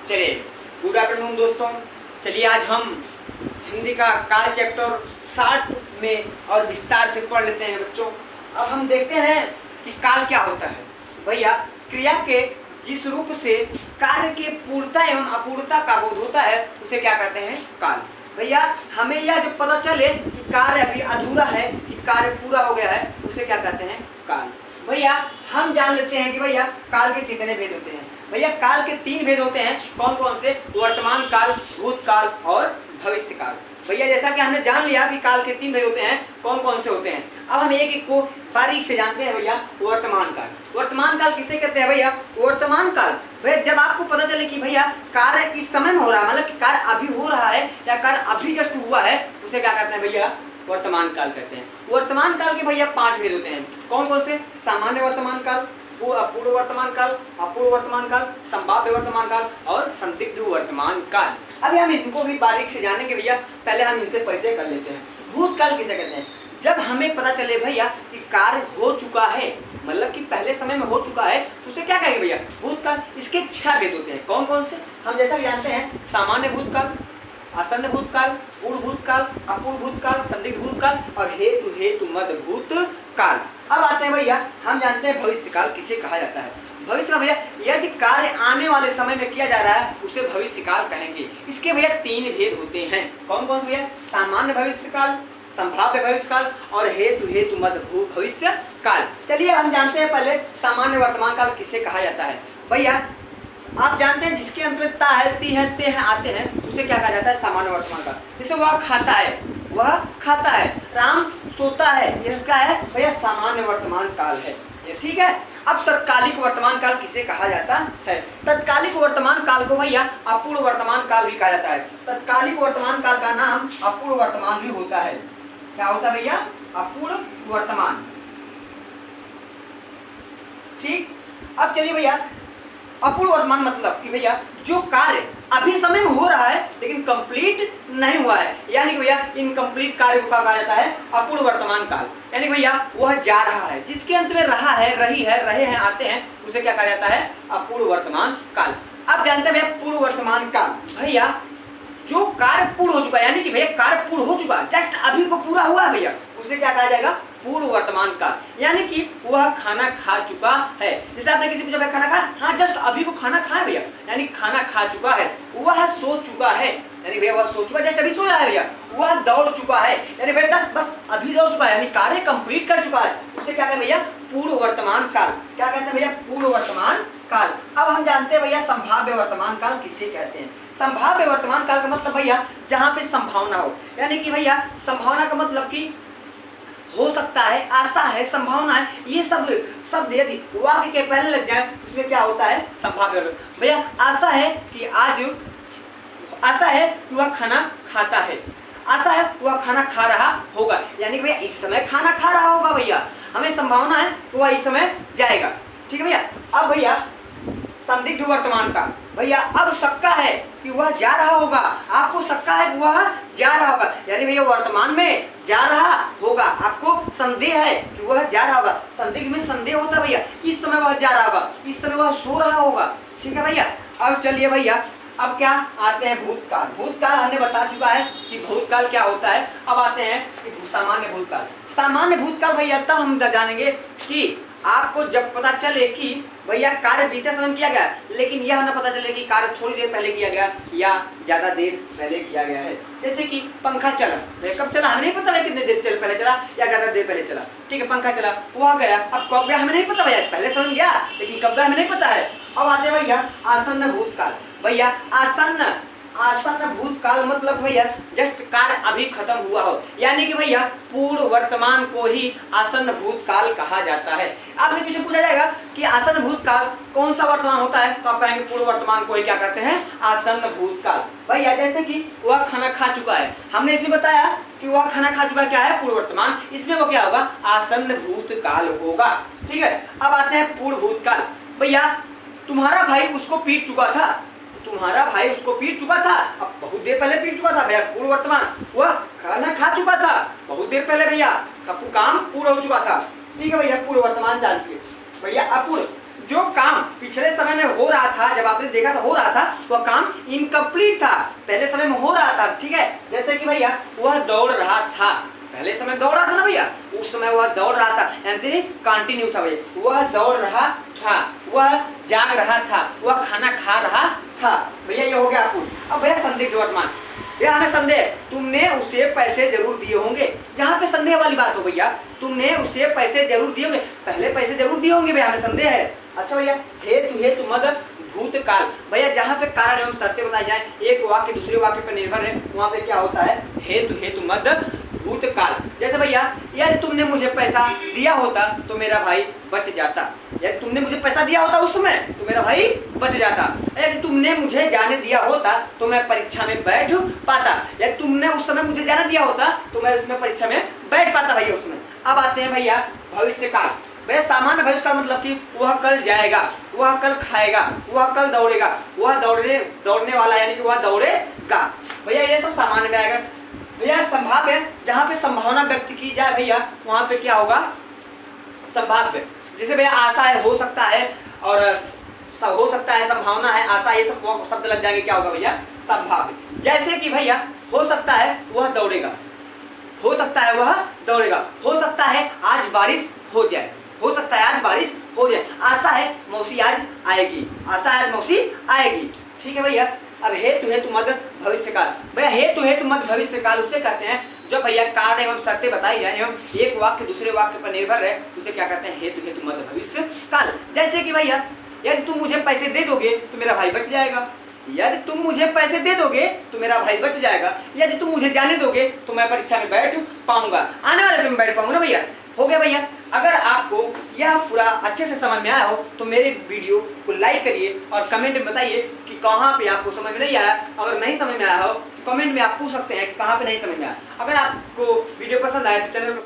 चलिए, good afternoon दोस्तों। चलिए आज हम हिंदी का काल चैप्टर 60 में और विस्तार से पढ़ लेते हैं बच्चों। अब हम देखते हैं कि काल क्या होता है। भैया, क्रिया के जिस रूप से कार्य के पूर्णता एवं अपूर्णता का बोध होता है उसे क्या कहते हैं? काल। भैया, हमें यह जब पता चले कि कार्य अभी अधूरा है कि कार्य पूरा हो गया है उसे क्या कहते हैं? काल। भैया, हम जान लेते हैं कि भैया काल के कितने भेद होते हैं। भैया, काल के 3 भेद होते हैं। कौन कौन से? वर्तमान काल, भूतकाल और भविष्य काल। भैया, जैसा कि हमने जान लिया कि काल के 3 भेद होते हैं, कौन कौन से होते हैं। अब हम एक एक को बारीक से जानते हैं। भैया, वर्तमान काल। वर्तमान काल किसे कहते हैं? भैया, वर्तमान काल भैया जब आपको पता चले कि भैया कार्य इस समय में हो रहा है, मतलब कि कार्य अभी हो रहा है या कार्य अभी जस्ट हुआ है, उसे क्या कहते हैं? भैया, वर्तमान काल कहते हैं। वर्तमान काल के भैया 5 भेद होते हैं। कौन कौन से? सामान्य वर्तमान काल, पूर्व वर्तमान काल, अपूर्व वर्तमान काल, संभाव्य वर्तमान काल और संदिग्ध वर्तमान काल। अभी हम इनको भी बारीक से जानेंगे। भैया, पहले हम इनसे परिचय कर लेते हैं। भूतकाल किसे कहते हैं? जब हमें पता चले भैया कि कार्य हो चुका है, मतलब कि पहले समय में हो चुका है, तो उसे क्या कहेंगे भैया? भूतकाल। इसके 6 भेद होते हैं। कौन कौन से? हम जैसा कि जानते हैं, सामान्य भूतकाल, आसन्न भूतकाल, पूर्व भूतकाल, अपूर्व भूतकाल, संदिग्ध भूतकाल और हेतु हेतु मद भूतकाल। अब आते हैं भैया, हम जानते हैं भविष्य काल किसे कहा जाता है। भविष्य का भैया, यदि कार्य आने वाले समय में किया जा रहा है उसे भविष्य काल कहेंगे। इसके भैया 3 भेद होते हैं। कौन कौन से भैया? सामान्य भविष्य काल, संभाव्य भविष्य काल और हेतु हेतु मद भविष्य काल। चलिए हम जानते हैं पहले सामान्य वर्तमान काल किसे कहा जाता है। भैया, आप जानते हैं जिसके अंत में ता है, ती है, ते हैं आते हैं उसे क्या कहा जाता है? सामान्य वर्तमान काल। जैसे वह खाता है, वह खाता है, राम सोता है, यह क्या है भैया? सामान्य वर्तमान काल है। ये ठीक है। अब तत्कालिक वर्तमान काल किसे कहा जाता है? तत्कालिक वर्तमान काल को भैया अपूर्व वर्तमान काल भी कहा जाता है। तत्कालिक वर्तमान काल का नाम अपूर्व वर्तमान भी होता है। क्या होता है भैया? अपूर्व वर्तमान। ठीक। अब चलिए भैया, अपूर्व वर्तमान मतलब कि भैया जो कार्य अभी समय में हो रहा है लेकिन कंप्लीट नहीं हुआ है, यानी कि भैया इनकम्प्लीट कार्य को कहा जाता है अपूर्व वर्तमान काल। यानी भैया वह जा रहा है, जिसके अंत में रहा है, रही है, रहे हैं, आते हैं, उसे क्या कहा जाता है? अपूर्व वर्तमान काल। अब जानते हैं भैया पूर्व वर्तमान काल। भैया जो कार्य पूर्ण हो चुका है, यानी कि भैया कार्य पूर्ण हो चुका है, जस्ट अभी को पूरा हुआ है भैया, उसे क्या कहा जाएगा? पूर्व वर्तमान काल। यानी कि वह खाना खा चुका है। जैसे आपने किसी पूछा खाना खा, हाँ जस्ट अभी को खाना खाया भैया, यानी खाना खा चुका है। वह सो चुका है, यानी भैया वह सो चुका है, जस्ट अभी सोया है भैया। वह दौड़ चुका है, यानी भैया बस अभी दौड़ चुका है, यानी कार्य कंप्लीट कर चुका है, उसे क्या कहते हैं भैया? पूर्व वर्तमान काल। क्या कहते हैं भैया? पूर्व वर्तमान काल। अब हम जानते हैं भैया संभाव्य वर्तमान काल किसे कहते हैं। संभाव्य वर्तमान काल का मतलब भैया जहाँ पे संभावना हो, यानी कि भैया संभावना का मतलब कि हो सकता है, आशा है, संभावना है, ये सब शब्द यदि वाक्य के पहले लग जाए तो उसमें क्या होता है? संभाव्य। भैया आशा है कि आशा है कि वह खाना खाता है, आशा है वह खाना खा रहा होगा, यानी भैया इस समय खाना खा रहा होगा भैया। हमें संभावना है कि वह इस समय जाएगा। ठीक है भैया। अब भैया संदिग्ध वर्तमान काल। भैया अब शक्का है कि वह जा रहा होगा, आपको शक्का है कि वह जा रहा होगा, यानी भैया वर्तमान में जा रहा होगा, आपको संदेह है कि वह जा रहा होगा। संदिग्ध में संदेह होता है भैया, इस समय वह जा रहा होगा, इस समय वह सो रहा होगा। ठीक है भैया। अब चलिए भैया, अब क्या आते हैं? भूतकाल। भूतकाल हमने बता चुका है कि भूतकाल क्या होता है। अब आते हैं कि सामान्य भूतकाल। सामान्य भूतकाल भैया तब हम जानेंगे कि आपको जब पता चले कि भैया कार्य बीते समय किया गया, लेकिन यह न पता चले कि कार्य थोड़ी देर पहले किया गया या ज़्यादा देर पहले किया गया है। जैसे कि पंखा चला, कब चला हमें नहीं पता है, कितने देर पहले चला या ज़्यादा देर पहले चला। ठीक है, पंखा चला, वह गया, अब कब गया हमें नहीं पता भैया, पहले समय गया लेकिन कब गया हमें नहीं पता है। अब आते हैं भैया आसन्न भूतकाल। भैया आसन्न भूतकाल मतलब भैया जस्ट कार्य अभी खत्म हुआ हो, यानी कि भैया पूर्व वर्तमान को ही आसन्न भूतकाल कहा जाता है। आपसे किसी पूछा जाएगा कि आसन्न भूतकाल कौन सा वर्तमान होता है, तो आप कहेंगे पूर्व वर्तमान को ही क्या कहते हैं? आसन्न भूतकाल। भैया जैसे कि वह खाना खा चुका है, हमने इसमें बताया कि वह खाना खा चुका क्या है? पूर्व वर्तमान। इसमें वो क्या होगा? आसन्न भूतकाल होगा। ठीक है। अब आते हैं पूर्व भूतकाल। भैया तुम्हारा भाई उसको पीट चुका था, तुम्हारा भाई उसको पीट चुका था, अब बहुत देर पहले पीट चुका था भैया, पूर्व वर्तमान। वह खाना खा चुका था बहुत देर पहले भैया, काम पूरा हो चुका था। ठीक है भैया, पूर्व वर्तमान जान चुके। भैया अपूर्व, जो काम पिछले समय में हो रहा था, जब आपने देखा था हो रहा था, वह काम इनकम्प्लीट था, पहले समय में हो रहा था, ठीक है। जैसे कि भैया वह दौड़ रहा था, पहले समय दौड़ रहा था ना भैया, उस समय वह दौड़ रहा था, यानी कंटिन्यू था भैया, वह दौड़ रहा था, वह जाग रहा था, वह खाना खा रहा था। भैया ये हो गया अपूर्ण। अब भैया संदिग्ध वर्तमान, ये हमें संदेह, तुमने उसे पैसे जरूर दिए होंगे, जहाँ पे संदेह वाली बात हो भैया, तुमने उसे पैसे जरूर दिए होंगे, पहले पैसे जरूर दिए होंगे भैया, हमें संदेह है। अच्छा भैया हेतु हेतु मद भूतकाल, भैया जहाँ पे कारण एवं शर्तें बताई जाए, एक वाक्य दूसरे वाक्य पर निर्भर है, वहाँ पे क्या होता है, हेतु हेतु मद भूतकाल। जैसे भैया यदि तुमने मुझे पैसा दिया होता तो मेरा भाई बच जाता, यदि तुमने मुझे पैसा दिया होता उस समय तो मेरा भाई बच जाता, यदि तुमने मुझे जाने दिया होता तो मैं परीक्षा में बैठ पाता, यदि तुमने उस समय मुझे जाने दिया होता तो मैं उसमें परीक्षा में बैठ पाता भैया उसमें। अब आते हैं भैया भविष्य काल, भैया सामान्य भविष्य का मतलब कि वह कल जाएगा, वह कल खाएगा, वह कल दौड़ेगा, वह दौड़ने वाला यानी कि वह दौड़ेगा, भैया ये सब सामान्य में आएगा। भैया संभाव्य, जहाँ पे संभावना व्यक्त की जाए भैया वहाँ पे क्या होगा, संभाव्य। जैसे भैया आशा है, हो सकता है, और हो सकता है, संभावना है, आशा, ये सब शब्द लग जाएंगे, क्या होगा भैया, संभाव्य। जैसे कि भैया हो सकता है वह दौड़ेगा, हो सकता है वह दौड़ेगा, हो सकता है आज बारिश हो जाए, हो सकता है आज बारिश हो जाए, आशा है मौसी आज आएगी, आशा है आज मौसी आएगी, ठीक है भैया। अब हेतु हेतु मद भविष्य काल, भैया हेतु हेतु मद भविष्य काल उसे कहते हैं जो भैया कारण एवं शर्तें बताई जाए एवं एक वाक्य दूसरे वाक्य पर निर्भर है, उसे क्या कहते हैं, हेतु हेतु मद भविष्य काल। जैसे कि भैया यदि तुम मुझे पैसे दे दोगे तो मेरा भाई बच जाएगा, यदि तुम मुझे पैसे दे दोगे तो मेरा भाई बच जाएगा, यदि तुम मुझे जाने दोगे तो मैं परीक्षा में बैठ पाऊंगा, आने वाले समय में बैठ पाऊंगा ना भैया। हो गया भैया। अगर आपको यह पूरा अच्छे से समझ में आया हो तो मेरे वीडियो को लाइक करिए और कमेंट में बताइए कि कहाँ पे आपको समझ में नहीं आया। अगर नहीं समझ में आया हो तो कमेंट में आप पूछ सकते हैं कहाँ पे नहीं समझ में आया। अगर आपको वीडियो पसंद आए तो चैनल को